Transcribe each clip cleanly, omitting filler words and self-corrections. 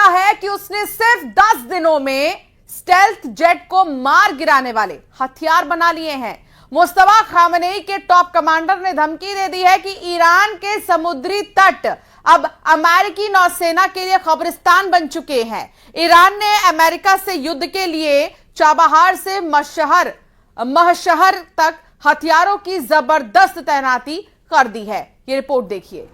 है कि उसने सिर्फ 10 दिनों में स्टेल्थ जेट को मार गिराने वाले हथियार बना लिए हैं। मुस्तफा खामनेई के टॉप कमांडर ने धमकी दे दी है कि ईरान के समुद्री तट अब अमेरिकी नौसेना के लिए कब्रिस्तान बन चुके हैं। ईरान ने अमेरिका से युद्ध के लिए चाबहार से महशहर तक हथियारों की जबरदस्त तैनाती कर दी है। ये रिपोर्ट देखिए।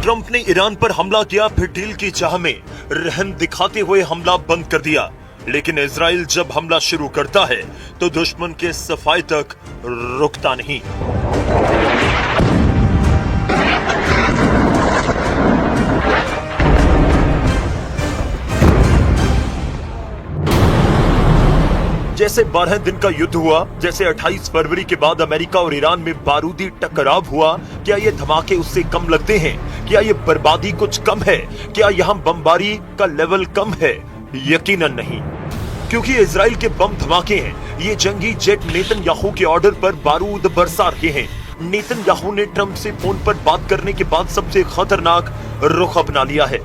ट्रंप ने ईरान पर हमला किया, फिर डील की चाह में रहम दिखाते हुए हमला बंद कर दिया। लेकिन इजराइल जब हमला शुरू करता है तो दुश्मन के सफाई तक रुकता नहीं। जैसे 12 दिन का युद्ध हुआ, जैसे 28 फरवरी के बाद अमेरिका और ईरान में बारूदी टकराव हुआ, क्या ये धमाके उससे कम लगते हैं? क्या ये बर्बादी कुछ कम है? क्या यहाँ बमबारी का लेवल कम है? यकीनन नहीं, क्योंकि इजराइल के बम धमाके हैं। ये जंगी जेट नेतन्याहू के ऑर्डर पर बारूद बरसा रहे हैं। नेतन्याहू ने ट्रंप से फोन पर बात करने के बाद सबसे खतरनाक रुख अपना लिया है।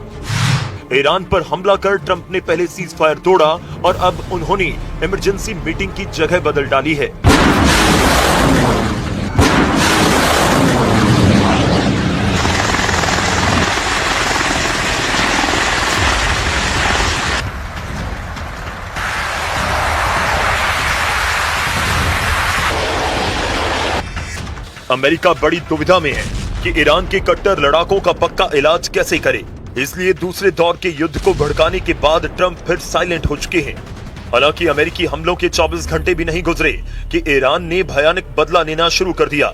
ईरान पर हमला कर ट्रंप ने पहले सीज फायर तोड़ा और अब उन्होंने इमरजेंसी मीटिंग की जगह बदल डाली है। अमेरिका बड़ी दुविधा में है कि ईरान के कट्टर लड़ाकों का पक्का इलाज कैसे करे। इसलिए दूसरे दौर के युद्ध को भड़काने के बाद ट्रंप फिर साइलेंट हो चुके हैं। हालांकि अमेरिकी हमलों के 24 घंटे भी नहीं गुजरे कि ईरान ने भयानक बदला लेना शुरू कर दिया।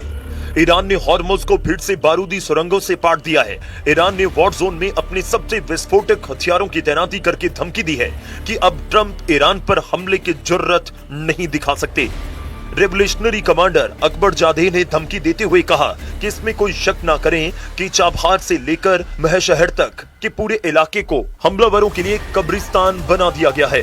ईरान ने हॉर्मुज को फिर से बारूदी सुरंगों से पाट दिया है। ईरान ने वॉर जोन में अपने सबसे विस्फोटक हथियारों की तैनाती करके धमकी दी है कि अब ट्रंप ईरान पर हमले की जुर्रत नहीं दिखा सकते। रेवोल्यूशनरी कमांडर अकबर जादेह ने धमकी देते हुए कहा कि इसमें कोई शक ना करें कि चाबहार से लेकर महशहर तक के पूरे इलाके को हमलावरों के लिए कब्रिस्तान बना दिया गया है।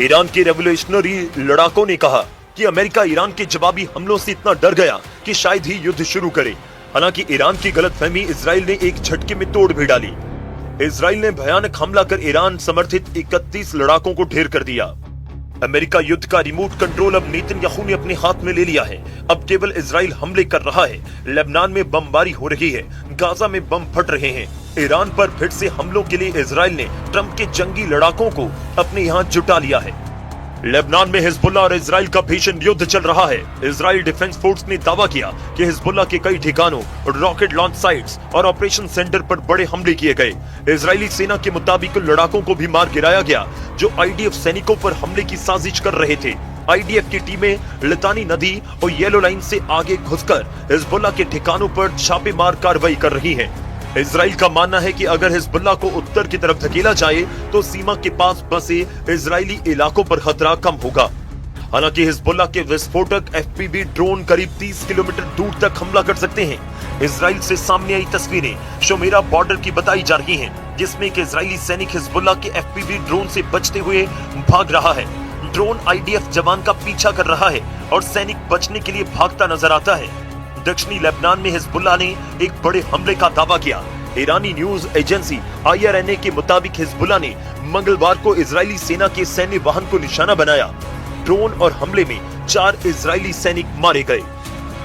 ईरान के रेवोल्यूशनरी लड़ाकों ने कहा कि अमेरिका ईरान के जवाबी हमलों से इतना डर गया कि शायद ही युद्ध शुरू करे। हालांकि ईरान की गलतफहमी इजराइल ने एक झटके में तोड़ भी डाली। इजराइल ने भयानक हमला कर ईरान समर्थित 31 लड़ाकों को ढेर कर दिया। अमेरिका युद्ध का रिमोट कंट्रोल अब नेतन्याहू ने अपने हाथ में ले लिया है। अब केवल इजराइल हमले कर रहा है। लेबनान में बमबारी हो रही है, गाजा में बम फट रहे हैं। ईरान पर फिर से हमलों के लिए इजराइल ने ट्रंप के जंगी लड़ाकों को अपने यहाँ जुटा लिया है। लेबनान में हिजबुल्लाह और इजराइल का भीषण युद्ध चल रहा है। इजराइल डिफेंस फोर्स ने दावा किया कि हिजबुल्लाह के कई ठिकानों, रॉकेट लॉन्च साइट्स और ऑपरेशन सेंटर पर बड़े हमले किए गए। इजरायली सेना के मुताबिक लड़ाकों को भी मार गिराया गया जो आईडीएफ सैनिकों पर हमले की साजिश कर रहे थे। आईडीएफ की टीमें लितानी नदी और येलो लाइन से आगे घुसकर हिजबुल्लाह के ठिकानों पर छापेमार कार्रवाई कर रही है। इजराइल का मानना है कि अगर हिजबुल्लाह को उत्तर की तरफ धकेला जाए तो सीमा के पास बसे इजरायली इलाकों पर खतरा कम होगा। हालांकि हिजबुल्लाह के विस्फोटक एफपीवी ड्रोन करीब 30 किलोमीटर दूर तक हमला कर सकते हैं। इजराइल से सामने आई तस्वीरें शोमेरा बॉर्डर की बताई जा रही हैं, जिसमें एक इजरायली सैनिक हिजबुल्लाह के एफपीवी ड्रोन से बचते हुए भाग रहा है। ड्रोन आईडीएफ जवान का पीछा कर रहा है और सैनिक बचने के लिए भागता नजर आता है। दक्षिणी लेबनान में हिजबुल्लाह ने एक बड़े हमले का दावा किया। ईरानी न्यूज एजेंसी IRNA के मुताबिक हिजबुल्लाह ने मंगलवार को इजरायली सेना के सैन्य वाहन को निशाना बनाया। ड्रोन और हमले में 4 इजरायली सैनिक मारे गए।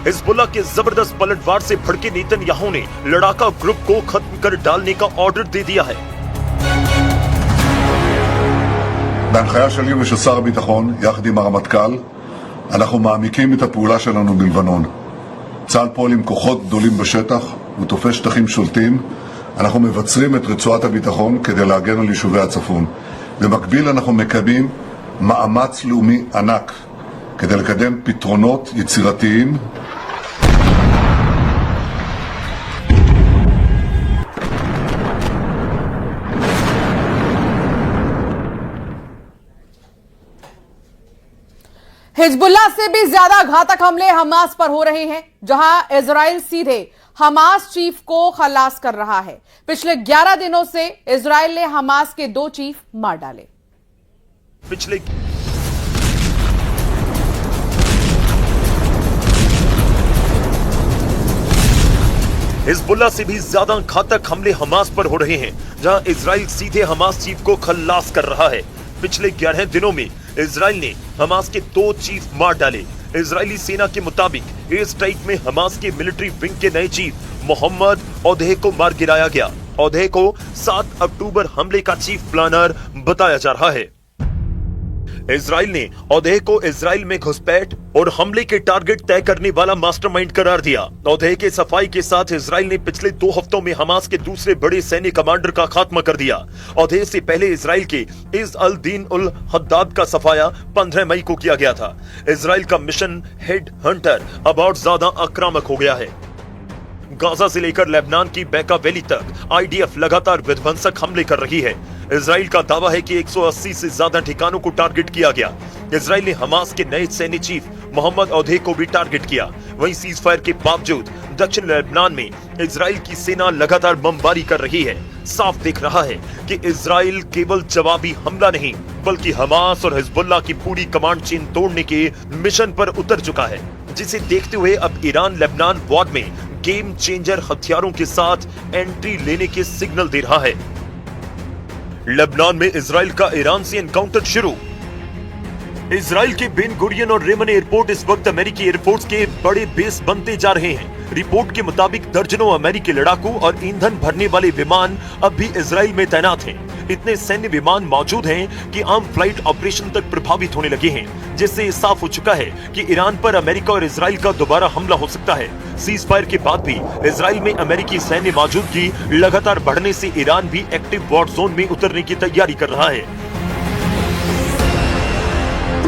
हिजबुल्लाह के जबरदस्त पलटवार से भड़के नेतन्याहू ने लड़ाका ग्रुप को खत्म कर डालने का ऑर्डर दे दिया है। בהנחיה שלי ושל שר הביטחון, יחד עם הרמטכ"ל, אנחנו מעמיקים את הפעולה שלנו בלבנון. צה"ל פועל עם כוחות גדולים בשטח ותופס שטחים שולטים. אנחנו מבצרים את רצועת הביטחון כדי להגן על יישובי הצפון. במקביל אנחנו מקיימים מאמץ לאומי ענק כדי לקדם פתרונות יצירתיים हिजबुल्लाह से भी ज्यादा घातक हमले हमास पर हो रहे हैं, जहां इजराइल सीधे हमास चीफ को खलास कर रहा है। पिछले 11 दिनों से इजराइल ने हमास के 2 चीफ मार डाले। हिजबुल्लाह से भी ज्यादा घातक हमले हमास पर हो रहे हैं, जहां इजराइल सीधे हमास चीफ को खल्लास कर रहा है। पिछले 11 दिनों में इजराइल ने हमास के 2 चीफ मार डाले। इजरायली सेना के मुताबिक एयर स्ट्राइक में हमास के मिलिट्री विंग के नए चीफ मोहम्मद औदेह को मार गिराया गया। औदेह को 7 अक्टूबर हमले का चीफ प्लानर बताया जा रहा है। इजराइल ने औदेह को इजराइल में घुसपैठ और हमले के टारगेट तय करने वाला मास्टरमाइंड करार दिया। औदेह के सफाई के साथ इजराइल ने पिछले 2 हफ्तों में हमास के दूसरे बड़े सैन्य कमांडर का खात्मा कर दिया। औदेह से पहले इजराइल के is Al Deen ul Haddad का सफाया 15 मई को किया गया था। इजराइल का मिशन हेड हंटर अब और ज्यादा आक्रामक हो गया है। गाजा से लेकर लेबनान की बैका वैली तक आईडीएफ लगातार विध्वंसक हमले कर रही है। इजराइल का दावा है कि 180 से ज्यादा ठिकानों को टारगेट किया गया। इजराइल ने हमास के नए सैन्य चीफ मोहम्मद औदेह को भी टारगेट किया। वहीं सीज फायर के बावजूद दक्षिण लेबनान में इजराइल की सेना लगातार बमबारी कर रही है। साफ दिख रहा है कि इजराइल केवल जवाबी हमला नहीं, बल्कि हमास और हिजबुल्लाह की पूरी कमांड चेन तोड़ने के मिशन पर उतर चुका है, जिसे देखते हुए अब ईरान लेबनान वॉर में गेम चेंजर हथियारों के साथ एंट्री लेने के सिग्नल दे रहा है। लेबनान में इजराइल का ईरान से एनकाउंटर शुरू। इजराइल के बेन गुरियन और रेमन एयरपोर्ट इस वक्त अमेरिकी एयरफोर्स के बड़े बेस बनते जा रहे हैं। रिपोर्ट के मुताबिक दर्जनों अमेरिकी लड़ाकू और ईंधन भरने वाले विमान अब भी इजराइल में तैनात हैं। इतने सैन्य विमान मौजूद हैं कि आम फ्लाइट ऑपरेशन तक प्रभावित होने लगे हैं, जिससे साफ हो चुका है कि ईरान पर अमेरिका और इजराइल का दोबारा हमला हो सकता है। सीज फायर के बाद भी इजराइल में अमेरिकी सैन्य मौजूदगी लगातार बढ़ने से ईरान भी एक्टिव वॉर जोन में उतरने की तैयारी कर रहा है।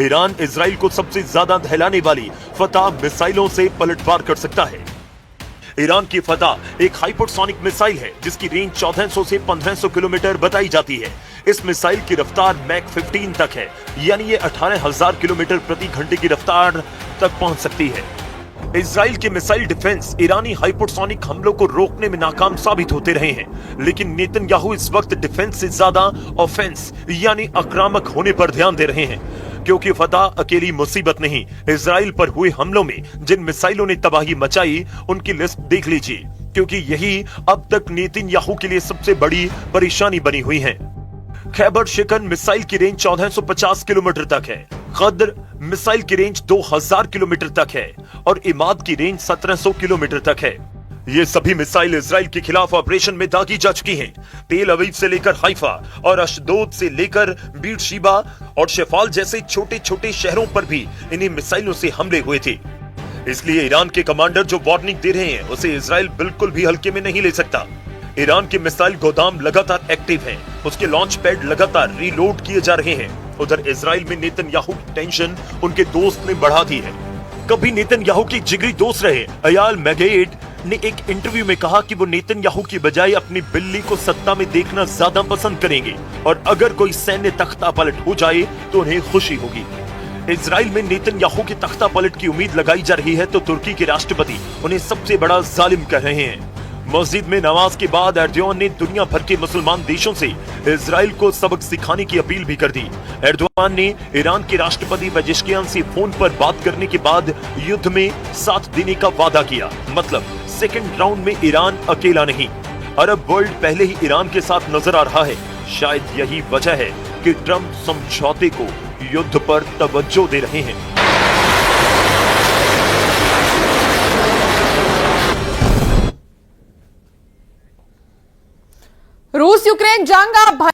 ईरान इजराइल को सबसे ज्यादा दहलाने वाली फतह मिसाइलों से पलटवार कर सकता है। ईरान की फतह एक हाइपरसोनिक मिसाइल है, जिसकी रेंज 1400 से 1500 किलोमीटर बताई जाती है। इस मिसाइल की रफ्तार मैक 15 तक है, यानी ये 18,000 किलोमीटर प्रति घंटे की रफ्तार तक पहुंच सकती है। इजराइल के मिसाइल डिफेंस ईरानी हाइपरसोनिक हमलों को रोकने में नाकाम साबित होते रहे हैं, लेकिन नेतन्याहू इस वक्त डिफेंस से ज्यादा ऑफेंस यानी आक्रामक होने पर ध्यान दे रहे हैं, क्योंकि फतह अकेली मुसीबत नहीं। इजराइल पर हुए हमलों में जिन मिसाइलों ने तबाही मचाई, उनकी लिस्ट देख लीजिए, क्योंकि यही अब तक नेतन्याहू के लिए सबसे बड़ी परेशानी बनी हुई है। खैबर शिकन मिसाइल की रेंज 1450 किलोमीटर तक है। कद्र मिसाइल की रेंज 2000 किलोमीटर तक है और इमाद की रेंज 1700 किलोमीटर तक है। ये सभी मिसाइल इजराइल के खिलाफ ऑपरेशन में दागी जा चुकी हैं। तेल अवीव से लेकर हाइफा और अशदोद से लेकर बीरशीबा और शेफाल जैसे छोटे छोटे शहरों पर भी इन्हीं मिसाइलों से हमले हुए थे। इसलिए ईरान के कमांडर जो वार्निंग दे रहे हैं, उसे इजराइल बिल्कुल भी हल्के में नहीं ले सकता। ईरान के मिसाइल गोदाम लगातार एक्टिव हैं, उसके लॉन्च पैड लगातार रीलोड किए जा रहे हैं। उधर इजराइल में नेतन्याहू की टेंशन उनके दोस्त ने बढ़ा दी है। कभी नेतन्याहू के जिगरी दोस्त रहे अयाल मैगेट ने एक इंटरव्यू में कहा कि वो नेतन्याहू की बजाय अपनी बिल्ली को सत्ता में देखना ज्यादा पसंद करेंगे और अगर कोई सैन्य तख्ता पलट हो जाए तो उन्हें खुशी होगी। इजराइल में नेतन्याहू की तख्ता पलट की उम्मीद लगाई जा रही है तो तुर्की के राष्ट्रपति उन्हें सबसे बड़ा जालिम कह रहे हैं। मस्जिद में नमाज के बाद एर्दोगान ने दुनिया भर के मुसलमान देशों से इजराइल को सबक सिखाने की अपील भी कर दी। एर्दोगान ने ईरान के राष्ट्रपति पेजेश्कियान से फोन पर बात करने के बाद युद्ध में साथ देने का वादा किया। मतलब सेकंड राउंड में ईरान अकेला नहीं, अरब वर्ल्ड पहले ही ईरान के साथ नजर आ रहा है। शायद यही वजह है कि ट्रंप समझौते को युद्ध पर तवज्जो दे रहे हैं। रूस यूक्रेन जंग अब